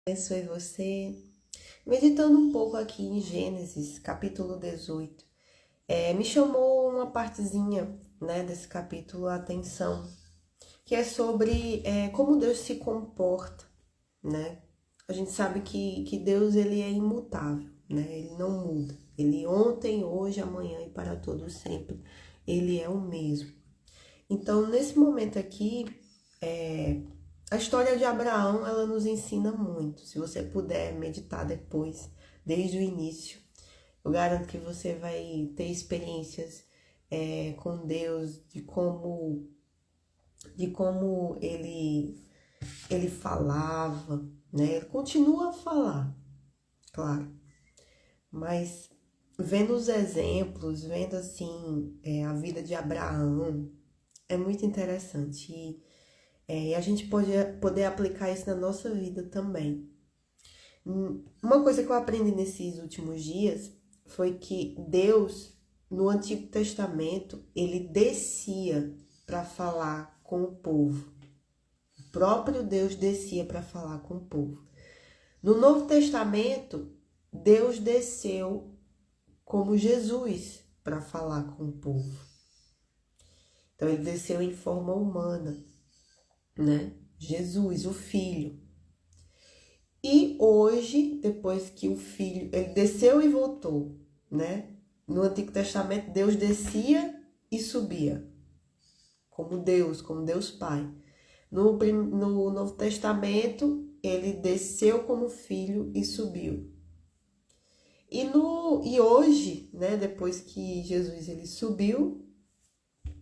Abençoe você. Meditando um pouco aqui em Gênesis, capítulo 18, me chamou uma partezinha, né, desse capítulo a atenção, que é sobre como Deus se comporta, né? A gente sabe que Deus ele é imutável, né? Ele não muda. Ele ontem, hoje, amanhã e para todo sempre. Ele é o mesmo. Então, nesse momento aqui, a história de Abraão, ela nos ensina muito. Se você puder meditar depois, desde o início, eu garanto que você vai ter experiências com Deus, de como ele falava, né? Ele continua a falar, claro, mas vendo os exemplos, vendo assim a vida de Abraão, é muito interessante. E a gente pode poder aplicar isso na nossa vida também. Uma coisa que eu aprendi nesses últimos dias foi que Deus, no Antigo Testamento, ele descia para falar com o povo. O próprio Deus descia para falar com o povo. No Novo Testamento, Deus desceu como Jesus para falar com o povo. Então, ele desceu em forma humana, né? Jesus, o Filho. E hoje, depois que o Filho, ele desceu e voltou, né? No Antigo Testamento, Deus descia e subia, como Deus Pai. No Novo Testamento, ele desceu como Filho e subiu. E hoje, né, depois que Jesus ele subiu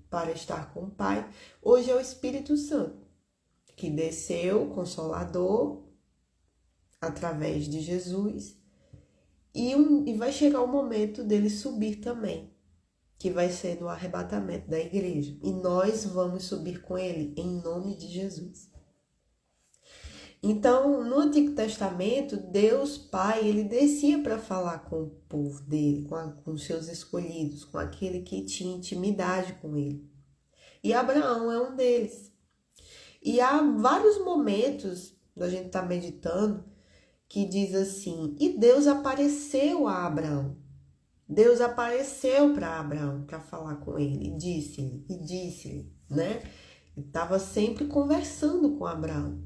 para estar com o Pai, hoje é o Espírito Santo, que desceu, Consolador, através de Jesus, e vai chegar o momento dele subir também, que vai ser no arrebatamento da igreja. E nós vamos subir com ele, em nome de Jesus. Então, no Antigo Testamento, Deus Pai, ele descia para falar com o povo dele, com os seus escolhidos, com aquele que tinha intimidade com ele. E Abraão é um deles. E há vários momentos, a gente está meditando, que diz assim: e Deus apareceu a Abraão. Deus apareceu para Abraão para falar com ele, e disse-lhe, né? Ele estava sempre conversando com Abraão.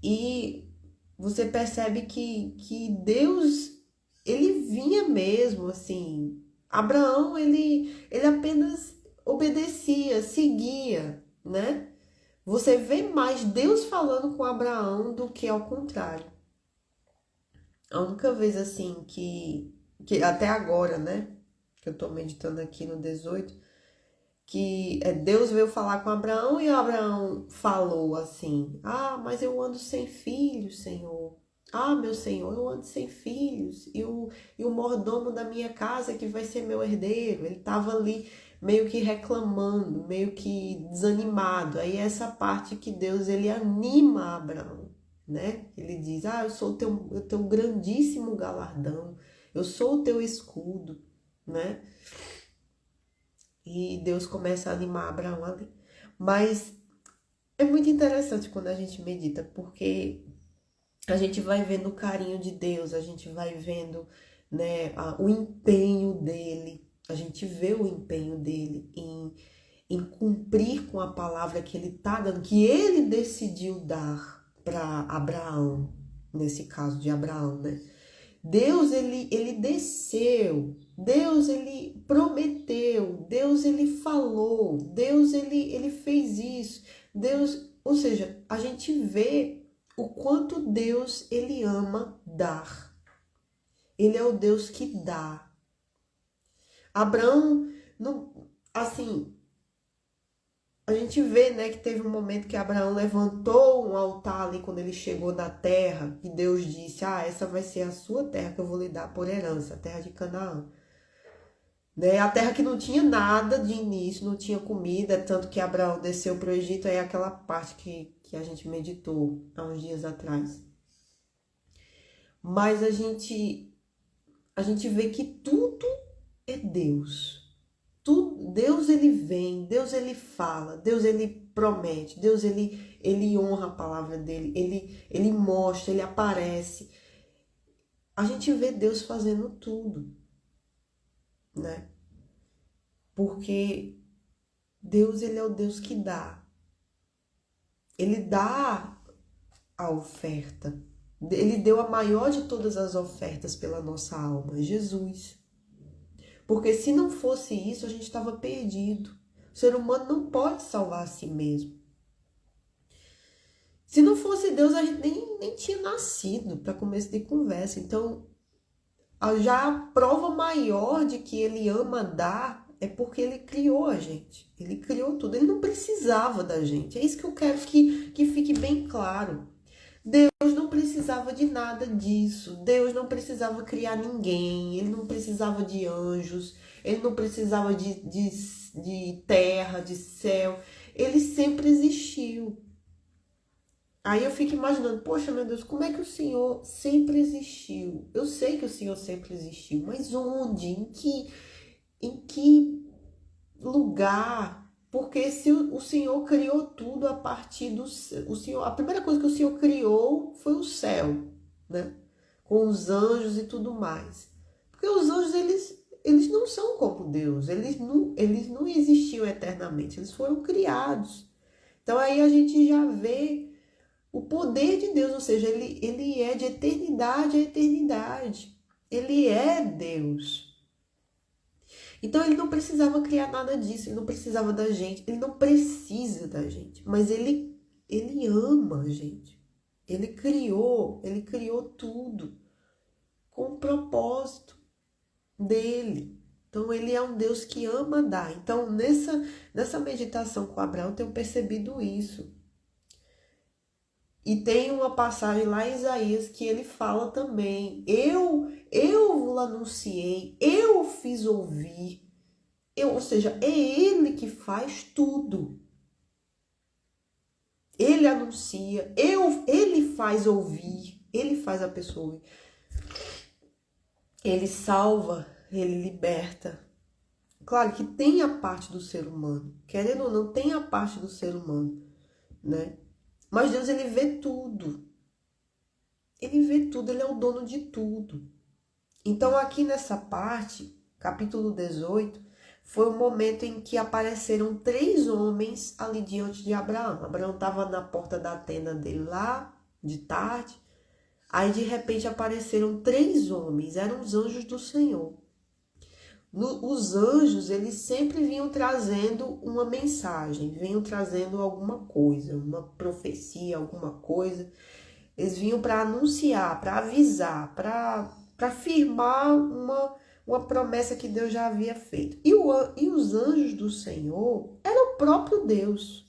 E você percebe que Deus, ele vinha mesmo, assim. Abraão, ele apenas obedecia, seguia, né? Você vê mais Deus falando com Abraão do que ao contrário. A única vez, assim, que até agora, né? Que eu tô meditando aqui no 18, que Deus veio falar com Abraão e Abraão falou assim: ah, mas eu ando sem filhos, Senhor. Ah, meu Senhor, eu ando sem filhos. E o mordomo da minha casa que vai ser meu herdeiro. Ele estava ali meio que reclamando, meio que desanimado. Aí essa parte que Deus, ele anima Abraão, né? Ele diz: ah, eu sou o teu grandíssimo galardão. Eu sou o teu escudo, né? E Deus começa a animar Abraão ali. Mas é muito interessante quando a gente medita, porque a gente vai vendo o carinho de Deus, a gente vai vendo, né, o empenho dele, a gente vê o empenho dele em cumprir com a palavra que ele está dando, que ele decidiu dar para Abraão, nesse caso de Abraão, né? Deus, ele desceu, Deus, ele prometeu, Deus, ele falou, Deus, ele fez isso, Deus, ou seja, a gente vê o quanto Deus, ele ama dar. Ele é o Deus que dá. Abraão, assim, a gente vê, né, que teve um momento que Abraão levantou um altar ali quando ele chegou na terra, e Deus disse: ah, essa vai ser a sua terra que eu vou lhe dar por herança, a terra de Canaã. Né? A terra que não tinha nada de início, não tinha comida, tanto que Abraão desceu para o Egito, é aquela parte que a gente meditou há uns dias atrás. Mas a gente vê que tudo é Deus. Deus, ele vem, Deus, ele fala, Deus, ele promete. Deus, ele honra a palavra dele. Ele mostra, ele aparece. A gente vê Deus fazendo tudo, né? Porque Deus, ele é o Deus que dá. Ele dá a oferta. Ele deu a maior de todas as ofertas pela nossa alma, Jesus. Porque se não fosse isso, a gente estava perdido. O ser humano não pode salvar a si mesmo. Se não fosse Deus, a gente nem tinha nascido, para começo de conversa. Então, já a prova maior de que ele ama dar é porque ele criou a gente. Ele criou tudo. Ele não precisava da gente. É isso que eu quero que fique bem claro. Deus não precisava de nada disso. Deus não precisava criar ninguém. Ele não precisava de anjos. Ele não precisava de terra, de céu. Ele sempre existiu. Aí eu fico imaginando, poxa, meu Deus, como é que o Senhor sempre existiu? Eu sei que o Senhor sempre existiu, mas onde? Em que lugar? Porque se o Senhor criou tudo a partir do o Senhor, a primeira coisa que o Senhor criou foi o céu, né? Com os anjos e tudo mais. Porque os anjos, eles não são como Deus, eles não existiam eternamente, eles foram criados. Então aí a gente já vê o poder de Deus, ou seja, ele é de eternidade a eternidade. Ele é Deus. Então ele não precisava criar nada disso, ele não precisava da gente, ele não precisa da gente, mas ele ama a gente. Ele criou tudo com o propósito dele. Então ele é um Deus que ama dar. Então nessa meditação com Abraão eu tenho percebido isso. E tem uma passagem lá em Isaías que ele fala também, eu vos anunciei, eu fiz ouvir, ou seja, é ele que faz tudo. Ele anuncia, ele faz ouvir, ele faz a pessoa ouvir. Ele salva, ele liberta. Claro que tem a parte do ser humano, querendo ou não, tem a parte do ser humano, né? Mas Deus, ele vê tudo. Ele vê tudo, ele é o dono de tudo. Então aqui nessa parte, capítulo 18, foi o momento em que apareceram 3 homens ali diante de Abraão. Abraão estava na porta da tenda dele lá, de tarde. Aí de repente apareceram 3 homens, eram os anjos do Senhor. Os anjos, eles sempre vinham trazendo uma mensagem, vinham trazendo alguma coisa, uma profecia, alguma coisa. Eles vinham para anunciar, para avisar, para firmar uma promessa que Deus já havia feito. E os anjos do Senhor eram o próprio Deus.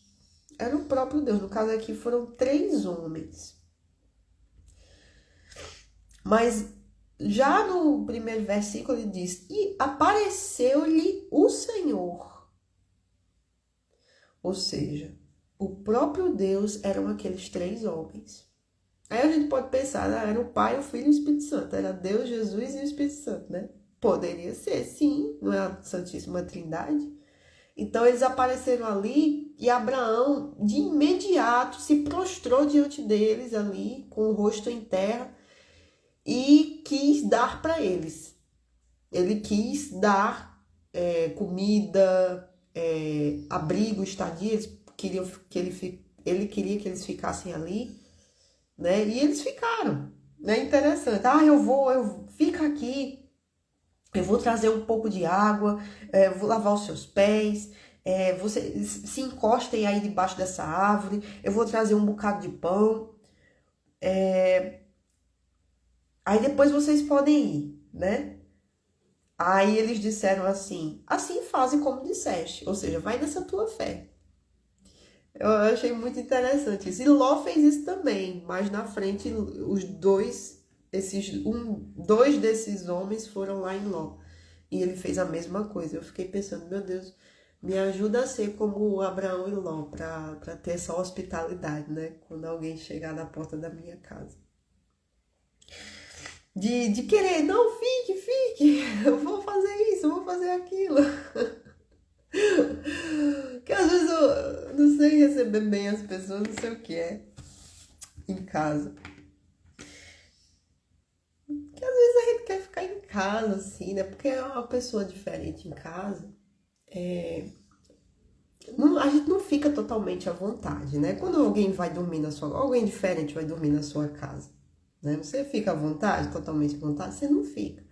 Era o próprio Deus. No caso aqui foram 3 homens. Mas já no primeiro versículo ele diz, e apareceu-lhe o Senhor. Ou seja, o próprio Deus eram aqueles 3 homens. Aí a gente pode pensar, era o Pai, o Filho e o Espírito Santo. Era Deus, Jesus e o Espírito Santo, né? Poderia ser, sim, não é a Santíssima Trindade? Então eles apareceram ali e Abraão, de imediato, se prostrou diante deles ali, com o rosto em terra, e quis dar para eles. Ele quis dar comida, abrigo, estadia. Ele queria que eles ficassem ali, né? E eles ficaram, né? Interessante. Fica aqui, eu vou trazer um pouco de água, vou lavar os seus pés, você se encostem aí debaixo dessa árvore, eu vou trazer um bocado de pão, aí depois vocês podem ir, né? Aí eles disseram assim fazem como disseste, ou seja, vai nessa tua fé. Eu achei muito interessante isso. E Ló fez isso também, mas na frente dois desses homens foram lá em Ló. E ele fez a mesma coisa. Eu fiquei pensando, meu Deus, me ajuda a ser como Abraão e Ló, para ter essa hospitalidade, né? Quando alguém chegar na porta da minha casa. De querer, não, fique, eu vou fazer isso, eu vou fazer aquilo. Que às vezes eu não sei receber bem as pessoas, não sei o que é em casa. Que às vezes a gente quer ficar em casa, assim, né? Porque é uma pessoa diferente em casa. A gente não fica totalmente à vontade, né? Quando alguém vai dormir na sua... Alguém diferente vai dormir na sua casa, né? Você fica à vontade, totalmente à vontade? Você não fica.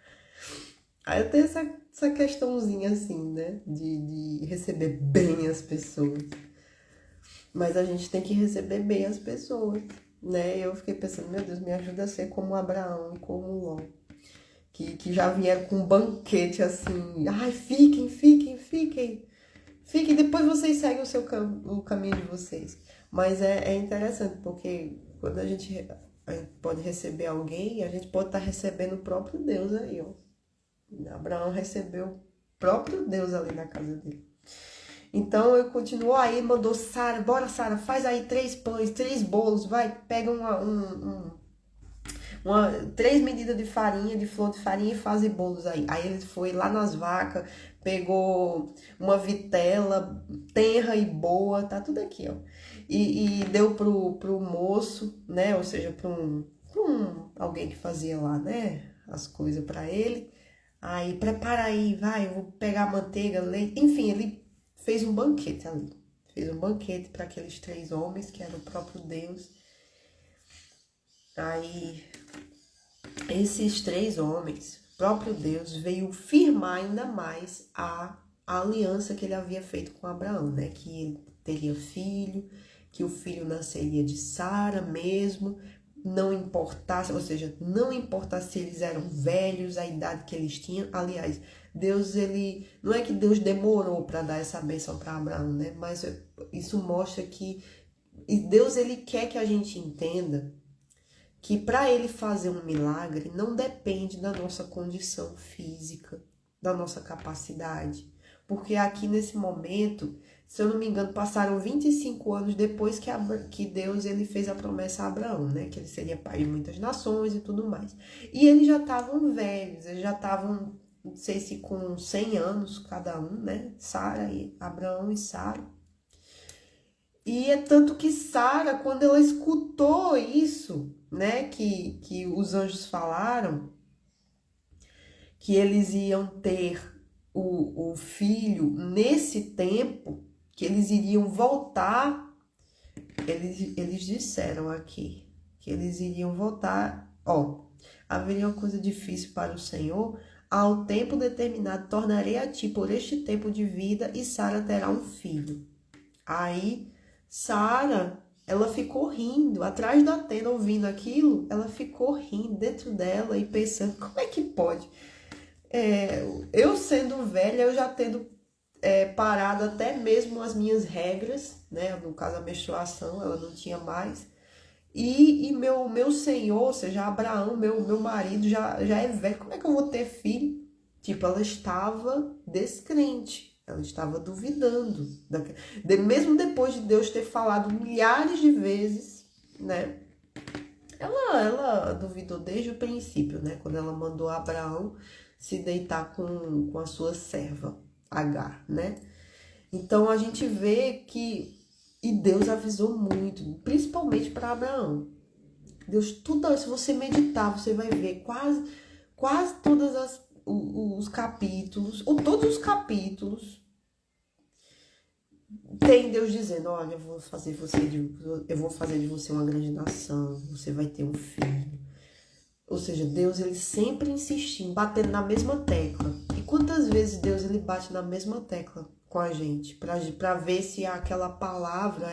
Aí eu tenho essa questãozinha, assim, né? De receber bem as pessoas. Mas a gente tem que receber bem as pessoas, né? Eu fiquei pensando, meu Deus, me ajuda a ser como Abraão e como Ló. Que já vieram com um banquete, assim. Ai, fiquem. Fiquem, depois vocês seguem o caminho de vocês. Mas é interessante, porque quando a gente pode receber alguém, a gente pode estar recebendo o próprio Deus aí, ó. Abraão recebeu o próprio Deus ali na casa dele. Então ele continuou aí, mandou Sara, bora Sara, faz aí 3 pães, 3 bolos, vai, pega 3 medidas de farinha, de flor de farinha e faz bolos aí. Aí ele foi lá nas vacas, pegou uma vitela tenra e boa, tá tudo aqui, ó. E deu pro moço, né, ou seja, pra alguém que fazia lá, né, as coisas pra ele. Aí, prepara aí, vai, eu vou pegar manteiga, leite, enfim, ele fez um banquete ali. Fez um banquete para aqueles 3 homens, que era o próprio Deus. Aí, esses 3 homens, o próprio Deus veio firmar ainda mais a aliança que ele havia feito com Abraão, né? Que ele teria filho, que o filho nasceria de Sara mesmo, não importasse, ou seja, não importasse se eles eram velhos, a idade que eles tinham. Aliás, Deus, ele não é que Deus demorou para dar essa bênção para Abraão, né? Mas isso mostra que Deus, ele quer que a gente entenda que para ele fazer um milagre não depende da nossa condição física, da nossa capacidade. Porque aqui nesse momento, se eu não me engano, passaram 25 anos depois que Deus ele fez a promessa a Abraão, né? Que ele seria pai de muitas nações e tudo mais. E eles já estavam velhos, eles já estavam, não sei se com 100 anos cada um, né? Abraão e Sara. E é tanto que Sara, quando ela escutou isso, né, que os anjos falaram, que eles iam ter o filho nesse tempo, que eles iriam voltar, eles disseram aqui, que eles iriam voltar, ó, haveria uma coisa difícil para o Senhor, ao tempo determinado tornarei a ti por este tempo de vida e Sara terá um filho. Aí Sara, ela ficou rindo, atrás da tenda, ouvindo aquilo, ela ficou rindo dentro dela e pensando, como é que pode? Eu sendo velha, eu já tendo parado até mesmo as minhas regras, né? No caso, a menstruação, ela não tinha mais. E meu senhor, ou seja, Abraão, meu marido, já é velho, como é que eu vou ter filho? Tipo, ela estava descrente. Ela estava duvidando. Mesmo depois de Deus ter falado milhares de vezes, né? Ela duvidou desde o princípio, né? Quando ela mandou Abraão se deitar com a sua serva, Agar, né? Então a gente vê que... E Deus avisou muito, principalmente para Abraão. Deus, tudo, se você meditar, você vai ver quase todas os capítulos, ou todos os capítulos, tem Deus dizendo, olha, eu vou fazer de você uma grande nação, você vai ter um filho. Ou seja, Deus, ele sempre insistindo, batendo na mesma tecla. E quantas vezes Deus, ele bate na mesma tecla com a gente, para ver se aquela palavra,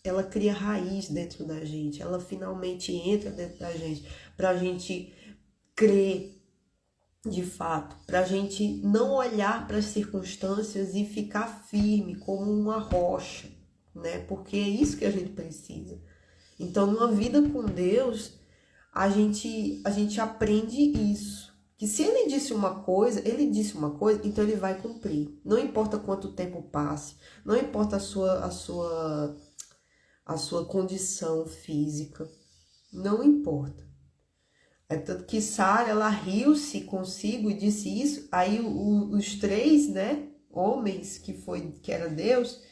ela cria raiz dentro da gente, ela finalmente entra dentro da gente, para a gente crer de fato, para a gente não olhar para as circunstâncias e ficar firme como uma rocha, né? Porque é isso que a gente precisa. Então, numa vida com Deus, a gente aprende isso. Que se ele disse uma coisa, então ele vai cumprir. Não importa quanto tempo passe, não importa a sua condição física, não importa. É tanto que Sara, ela riu-se consigo e disse isso. Aí os 3, né? homens, que era Deus,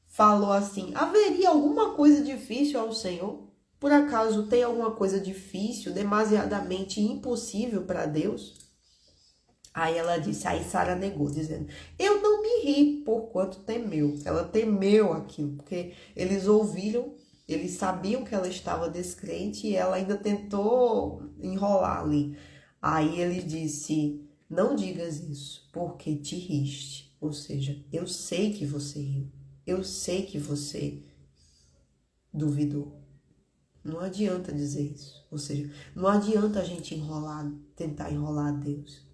falou assim: haveria alguma coisa difícil ao Senhor? Por acaso tem alguma coisa difícil, demasiadamente impossível para Deus? Aí ela disse, aí Sara negou, dizendo, eu não me ri, porquanto temeu. Ela temeu aquilo, porque eles ouviram, eles sabiam que ela estava descrente e ela ainda tentou enrolar ali. Aí ele disse, não digas isso, porque te riste. Ou seja, eu sei que você riu, eu sei que você duvidou. Não adianta dizer isso. Ou seja, não adianta a gente tentar enrolar Deus.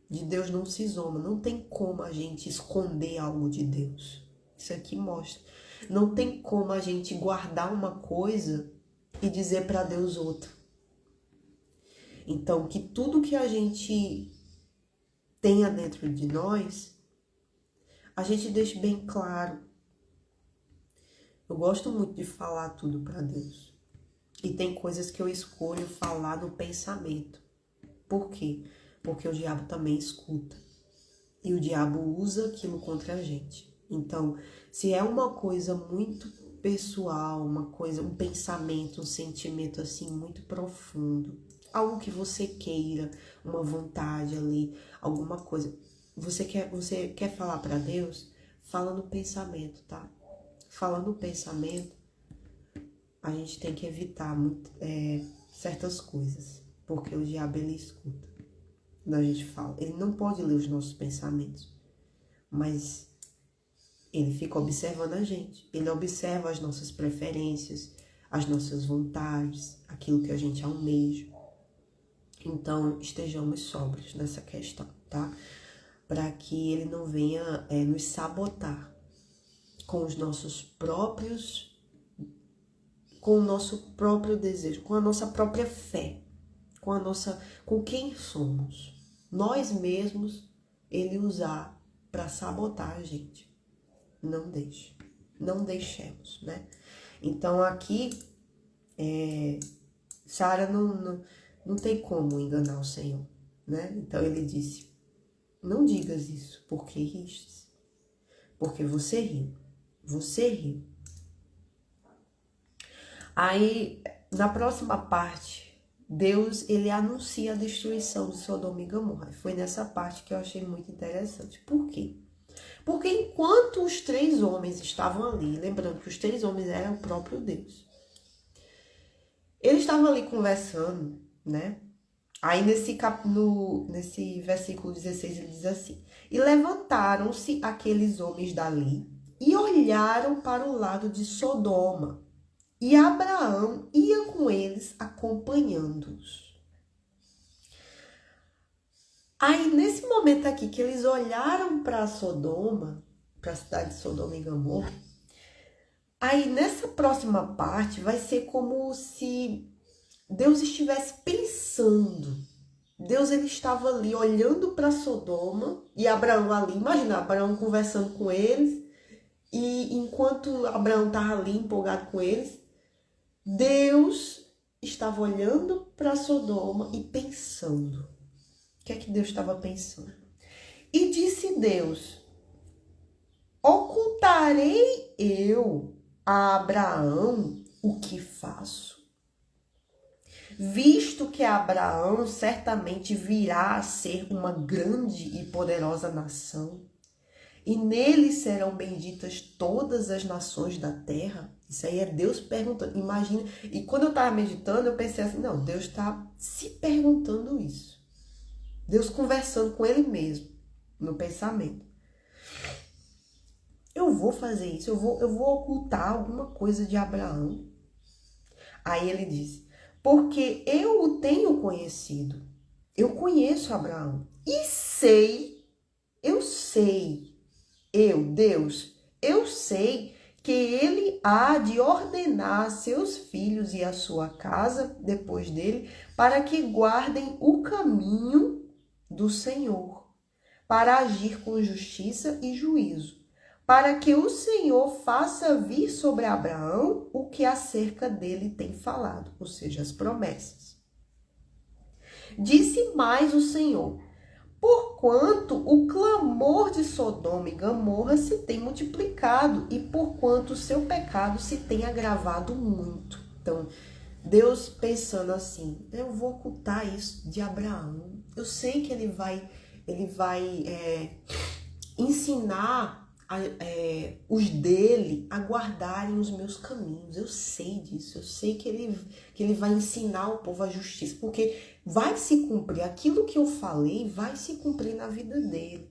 De Deus não se zomba, não tem como a gente esconder algo de Deus. Isso aqui mostra. Não tem como a gente guardar uma coisa e dizer para Deus outra. Então, que tudo que a gente tenha dentro de nós, a gente deixe bem claro. Eu gosto muito de falar tudo para Deus. E tem coisas que eu escolho falar no pensamento. Por quê? Porque o diabo também escuta. E o diabo usa aquilo contra a gente. Então, se é uma coisa muito pessoal, uma coisa, um pensamento, um sentimento assim muito profundo, algo que você queira, uma vontade ali, alguma coisa, você quer falar para Deus, fala no pensamento, tá? Fala no pensamento, a gente tem que evitar certas coisas, porque o diabo ele escuta. Quando a gente fala, ele não pode ler os nossos pensamentos, mas ele fica observando a gente. Ele observa as nossas preferências, as nossas vontades, aquilo que a gente almeja. Então, estejamos sóbrios nessa questão, tá? Para que ele não venha nos sabotar com os nossos próprios, com o nosso próprio desejo, com a nossa própria fé, com quem somos. Nós mesmos, ele usar para sabotar a gente. Não deixe. Não deixemos, né? Então, aqui, Sara não tem como enganar o Senhor, né? Então, ele disse, não digas isso, porque ristes. Porque você riu. Você riu. Aí, na próxima parte, Deus, ele anuncia a destruição de Sodoma e Gomorra. Foi nessa parte que eu achei muito interessante. Por quê? Porque enquanto os 3 homens estavam ali, lembrando que os 3 homens eram o próprio Deus, eles estavam ali conversando, né? Aí nesse versículo 16 ele diz assim, e levantaram-se aqueles homens dali e olharam para o lado de Sodoma, e Abraão ia com eles acompanhando-os. Aí, nesse momento aqui, que eles olharam para Sodoma, para a cidade de Sodoma e Gomorra, aí nessa próxima parte vai ser como se Deus estivesse pensando. Deus ele estava ali olhando para Sodoma e Abraão ali. Imagina, Abraão conversando com eles e enquanto Abraão estava ali empolgado com eles, Deus estava olhando para Sodoma e pensando. O que é que Deus estava pensando? E disse Deus, ocultarei eu a Abraão o que faço? Visto que Abraão certamente virá a ser uma grande e poderosa nação, e nele serão benditas todas as nações da terra. Isso aí é Deus perguntando. Imagina. E quando eu estava meditando, eu pensei assim, não, Deus está se perguntando isso. Deus conversando com ele mesmo, no pensamento. Eu vou fazer isso, eu vou ocultar alguma coisa de Abraão. Aí ele diz, porque eu o tenho conhecido. Eu conheço Abraão. E Deus, eu sei que ele há de ordenar a seus filhos e a sua casa, depois dele, para que guardem o caminho do Senhor, para agir com justiça e juízo, para que o Senhor faça vir sobre Abraão o que acerca dele tem falado, ou seja, as promessas. Disse mais o Senhor, porquanto o clamor de Sodoma e Gomorra se tem multiplicado e porquanto o seu pecado se tem agravado muito. Então, Deus pensando assim, eu vou ocultar isso de Abraão. Eu sei que ele vai ensinar os dele a guardarem os meus caminhos. Eu sei disso, eu sei que ele vai ensinar o povo a justiça, porque vai se cumprir, aquilo que eu falei vai se cumprir na vida dele.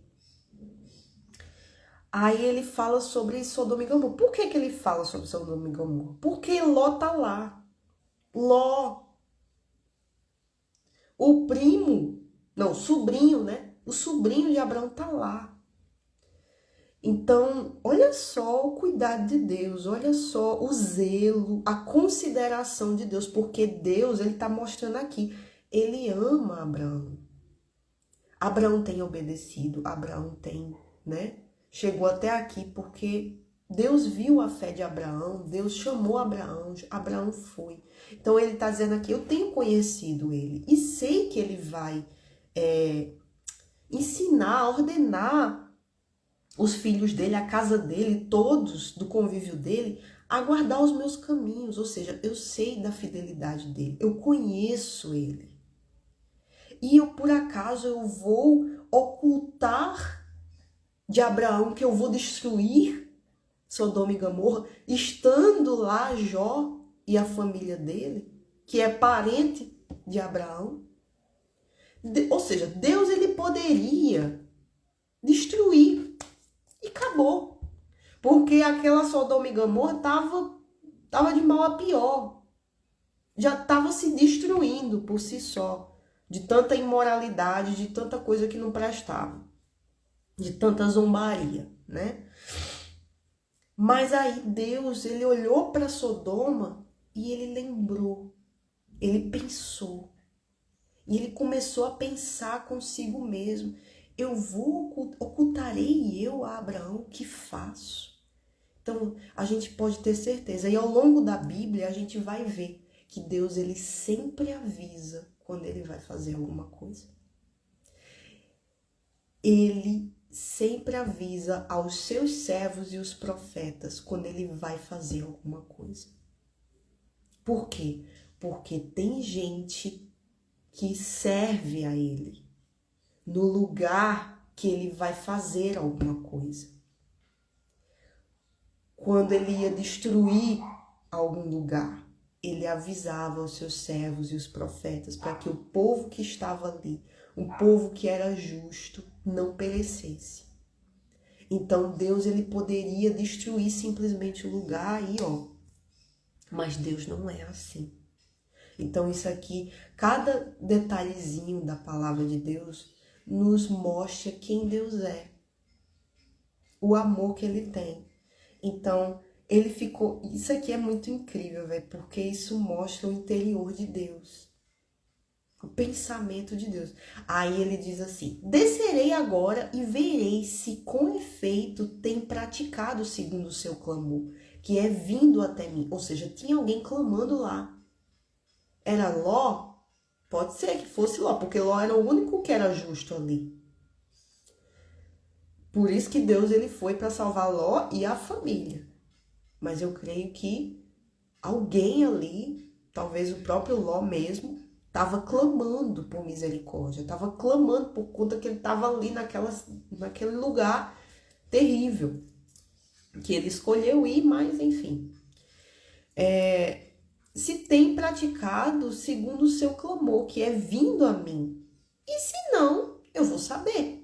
Aí ele fala sobre Sodoma e Gomorra. Por que ele fala sobre Sodoma e Gomorra? Porque Ló tá lá. Ló, o sobrinho, né? O sobrinho de Abraão tá lá. Então, olha só o cuidado de Deus, olha só o zelo, a consideração de Deus, porque Deus, ele tá mostrando aqui, ele ama Abraão. Abraão tem obedecido, Abraão tem, né? Chegou até aqui porque Deus viu a fé de Abraão, Deus chamou Abraão, Abraão foi. Então ele está dizendo aqui, eu tenho conhecido ele e sei que ele vai ensinar, ordenar os filhos dele, a casa dele, todos do convívio dele, a guardar os meus caminhos. Ou seja, eu sei da fidelidade dele, eu conheço ele. E eu, por acaso, eu vou ocultar de Abraão que eu vou destruir Sodoma e Gomorra, estando lá Jó e a família dele, que é parente de Abraão. Ou seja, Deus, ele poderia destruir e acabou. Porque aquela Sodoma e Gomorra tava de mal a pior. Já estava se destruindo por si só. De tanta imoralidade, de tanta coisa que não prestava. De tanta zombaria, né? Mas aí Deus, ele olhou para Sodoma e ele lembrou. Ele pensou. E ele começou a pensar consigo mesmo. Ocultarei eu a Abraão o que faço? Então, a gente pode ter certeza. E ao longo da Bíblia, a gente vai ver que Deus, ele sempre avisa quando ele vai fazer alguma coisa. Ele sempre avisa aos seus servos e os profetas quando ele vai fazer alguma coisa. Por quê? Porque tem gente que serve a ele no lugar que ele vai fazer alguma coisa. Quando ele ia destruir algum lugar, ele avisava os seus servos e os profetas para que o povo que estava ali, um povo que era justo, não perecesse. Então Deus, ele poderia destruir simplesmente o lugar aí, ó. Mas Deus não é assim. Então isso aqui, cada detalhezinho da palavra de Deus nos mostra quem Deus é. O amor que ele tem. Então, ele ficou... Isso aqui é muito incrível, velho, porque isso mostra o interior de Deus. O pensamento de Deus. Aí ele diz assim, descerei agora e verei se com efeito tem praticado segundo o seu clamor, que é vindo até mim. Ou seja, tinha alguém clamando lá. Era Ló? Pode ser que fosse Ló, porque Ló era o único que era justo ali. Por isso que Deus, ele foi para salvar Ló e a família. Mas eu creio que alguém ali, talvez o próprio Ló mesmo, estava clamando por misericórdia, estava clamando por conta que ele estava ali naquele lugar terrível, que ele escolheu ir, mas enfim. Se tem praticado segundo o seu clamor, que é vindo a mim. E se não, eu vou saber.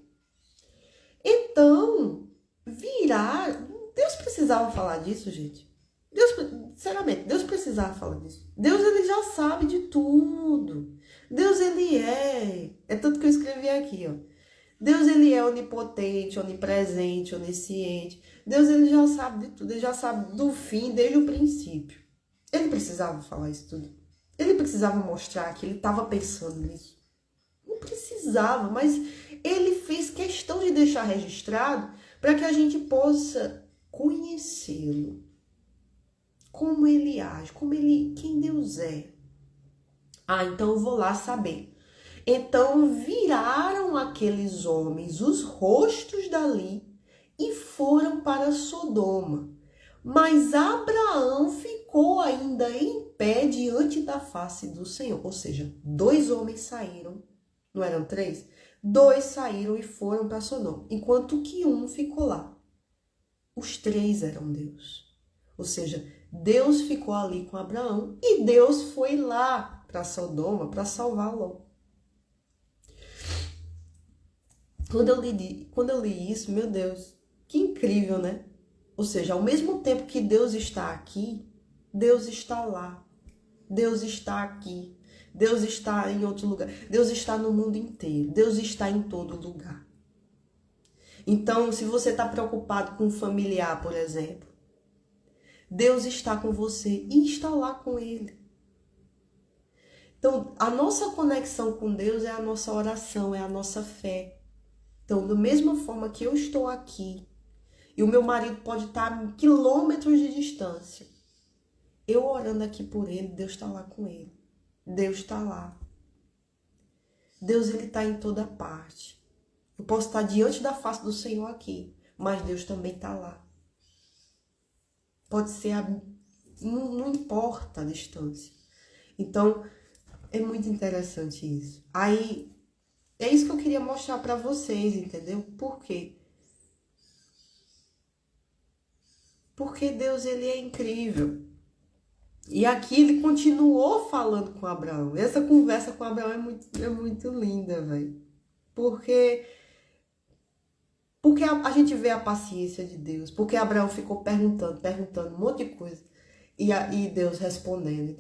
Então, virá... Deus precisava falar disso, gente? Sinceramente, Deus precisava falar disso. Deus, ele já sabe de tudo. Deus, ele é tanto que eu escrevi aqui, ó. Deus, ele é onipotente, onipresente, onisciente. Deus, ele já sabe de tudo. Ele já sabe do fim, desde o princípio. Ele precisava falar isso tudo. Ele precisava mostrar que ele estava pensando nisso. Não precisava, mas ele fez questão de deixar registrado para que a gente possa conhecê-lo. Como ele age, quem Deus é. Então eu vou lá saber. Então viraram aqueles homens os rostos dali e foram para Sodoma. Mas Abraão ficou ainda em pé diante da face do Senhor. Ou seja, 2 homens saíram, não eram 3? 2 saíram e foram para Sodoma, enquanto que um ficou lá. Os 3 eram Deus. Ou seja, Deus ficou ali com Abraão e Deus foi lá para Sodoma para salvar Ló. Quando eu li isso, meu Deus, que incrível, né? Ou seja, ao mesmo tempo que Deus está aqui, Deus está lá. Deus está aqui. Deus está em outro lugar. Deus está no mundo inteiro. Deus está em todo lugar. Então, se você está preocupado com um familiar, por exemplo, Deus está com você e está lá com ele. Então, a nossa conexão com Deus é a nossa oração, é a nossa fé. Então, da mesma forma que eu estou aqui e o meu marido pode estar a quilômetros de distância, eu orando aqui por ele, Deus está lá com ele. Deus está lá. Deus, ele está em toda parte. Eu posso estar diante da face do Senhor aqui, mas Deus também está lá. Pode ser, não importa a distância. Então, é muito interessante isso. Aí, é isso que eu queria mostrar para vocês, entendeu? Por quê? Porque Deus, ele é incrível. E aqui ele continuou falando com Abraão. Essa conversa com Abraão é muito linda, velho. Porque a gente vê a paciência de Deus. Porque Abraão ficou perguntando um monte de coisa. E Deus respondendo.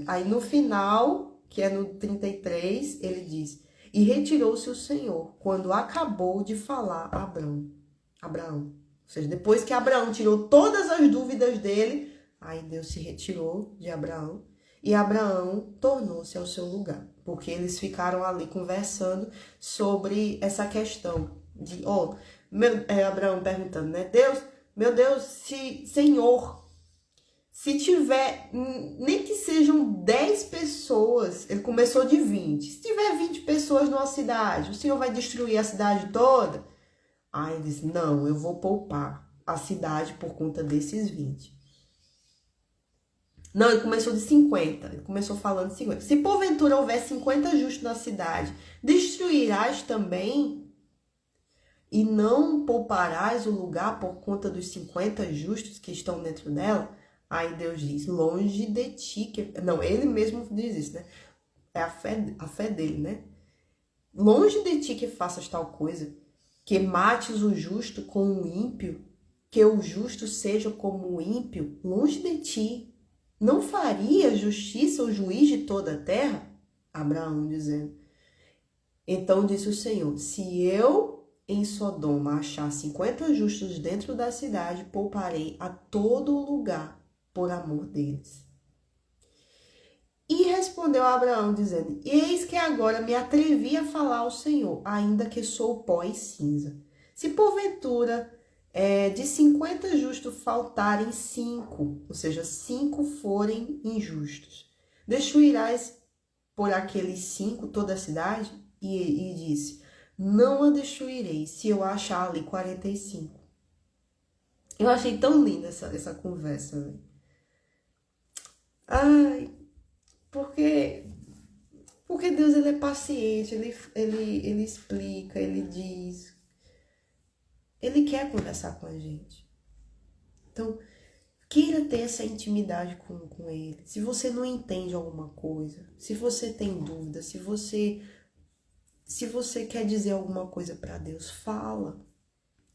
Aí no final, que é no 33, ele diz: e retirou-se o Senhor quando acabou de falar a Abraão. Ou seja, depois que Abraão tirou todas as dúvidas dele, aí Deus se retirou de Abraão e Abraão tornou-se ao seu lugar. Porque eles ficaram ali conversando sobre essa questão de, Abraão perguntando, né? Meu Deus, Senhor, se tiver, nem que sejam 10 pessoas, ele começou de 20. Se tiver 20 pessoas numa cidade, o Senhor vai destruir a cidade toda? Aí ele disse, não, eu vou poupar a cidade por conta desses 20. Não, ele começou de 50. Ele começou falando 50. Se porventura houver 50 justos na cidade, destruirás também e não pouparás o lugar por conta dos 50 justos que estão dentro dela? Aí Deus diz, longe de ti... Não, ele mesmo diz isso, né? É a fé dele, né? Longe de ti que faças tal coisa, que mates o justo com o ímpio, que o justo seja como o ímpio, longe de ti. Não faria justiça o juiz de toda a terra? Abraão dizendo. Então disse o Senhor, se eu em Sodoma achar 50 justos dentro da cidade, pouparei a todo lugar por amor deles. E respondeu Abraão dizendo, eis que agora me atrevi a falar ao Senhor, ainda que sou pó e cinza. Se porventura de 50 justos faltarem 5, ou seja, 5 forem injustos, destruirás por aqueles 5 toda a cidade? E disse, não a destruirei se eu achar ali 45. Eu achei tão linda essa conversa, né? Ai, porque Deus, ele é paciente, ele explica, ele diz, ele quer conversar com a gente. Então, queira ter essa intimidade com ele. Se você não entende alguma coisa, se você tem dúvida, se você quer dizer alguma coisa para Deus, fala.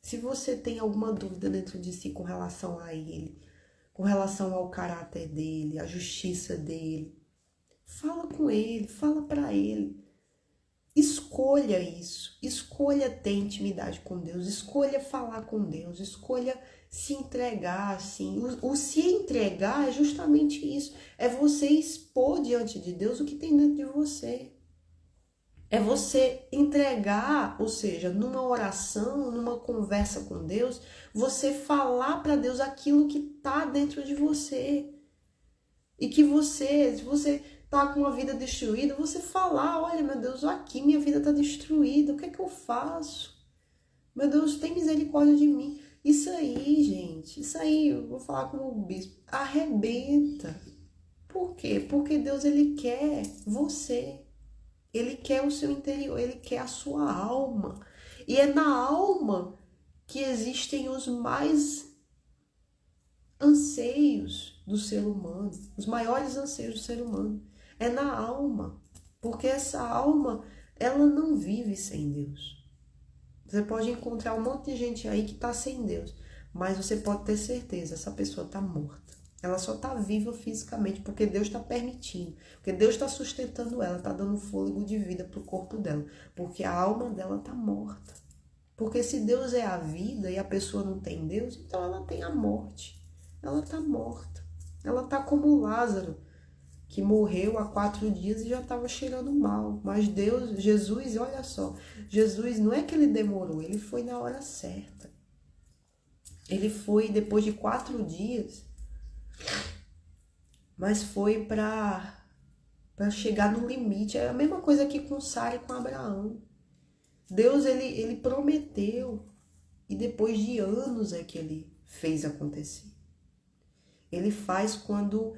Se você tem alguma dúvida dentro de si com relação a ele, com relação ao caráter dele, à justiça dele, fala com ele, fala para ele. Escolha isso, escolha ter intimidade com Deus, escolha falar com Deus, escolha se entregar assim. O se entregar é justamente isso, é você expor diante de Deus o que tem dentro de você. É você entregar, ou seja, numa oração, numa conversa com Deus, você falar para Deus aquilo que está dentro de você. E que se você tá com a vida destruída, você falar, olha, meu Deus, aqui minha vida tá destruída, o que é que eu faço? Meu Deus, tem misericórdia de mim. Isso aí, gente, isso aí, eu vou falar com o bispo, arrebenta. Por quê? Porque Deus, ele quer você. Ele quer o seu interior, ele quer a sua alma. E é na alma que existem os mais anseios do ser humano, os maiores anseios do ser humano. É na alma, porque essa alma, ela não vive sem Deus. Você pode encontrar um monte de gente aí que está sem Deus, mas você pode ter certeza, essa pessoa está morta. Ela só está viva fisicamente porque Deus está permitindo, porque Deus está sustentando ela, está dando fôlego de vida para o corpo dela, porque a alma dela está morta. Porque se Deus é a vida e a pessoa não tem Deus, então ela tem a morte. Ela está morta. Ela está como Lázaro, que morreu há 4 dias e já estava cheirando mal. Mas Deus, Jesus, olha só, Jesus não é que ele demorou, ele foi na hora certa. Ele foi depois de 4 dias, mas foi para chegar no limite. É a mesma coisa aqui com Sara e com Abraão. Deus, ele prometeu e depois de anos é que ele fez acontecer. Ele faz quando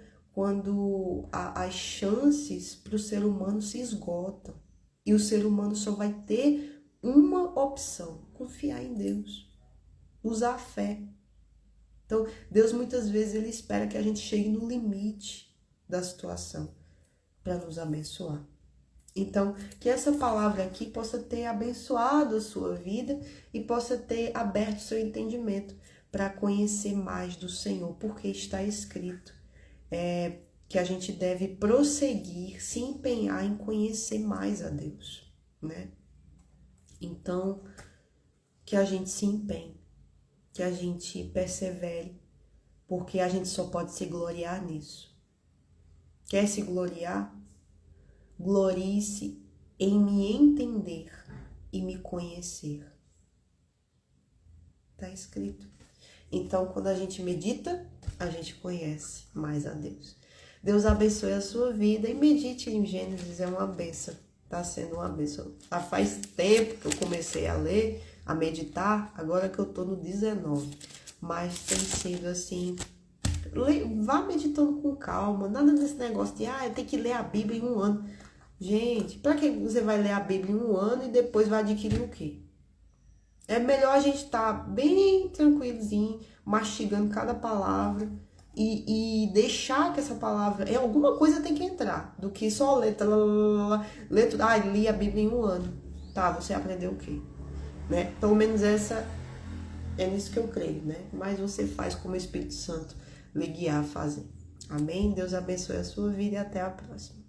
as chances para o ser humano se esgotam. E o ser humano só vai ter uma opção: confiar em Deus, usar a fé. Então, Deus muitas vezes ele espera que a gente chegue no limite da situação para nos abençoar. Então, que essa palavra aqui possa ter abençoado a sua vida e possa ter aberto seu entendimento para conhecer mais do Senhor, porque está escrito que a gente deve prosseguir, se empenhar em conhecer mais a Deus, né? Então, que a gente se empenhe, que a gente persevere, porque a gente só pode se gloriar nisso. Quer se gloriar? Glorie-se em me entender e me conhecer. Está escrito. Então, quando a gente medita, a gente conhece mais a Deus. Deus abençoe a sua vida e medite em Gênesis, é uma bênção. Está sendo uma bênção. Já faz tempo que eu comecei a ler, a meditar, agora que eu estou no 19. Mas tem sido assim, vá meditando com calma, nada desse negócio de, eu tenho que ler a Bíblia em 1 ano. Gente, para que você vai ler a Bíblia em 1 ano e depois vai adquirir o quê? É melhor a gente estar bem tranquilozinho, mastigando cada palavra e deixar que essa palavra, alguma coisa tem que entrar, do que só ler, ler tudo. Li a Bíblia em 1 ano. Tá, você aprendeu o quê? Né? Pelo menos é nisso que eu creio, né? Mas você faz como o Espírito Santo lhe guiar a fazer. Amém? Deus abençoe a sua vida e até a próxima.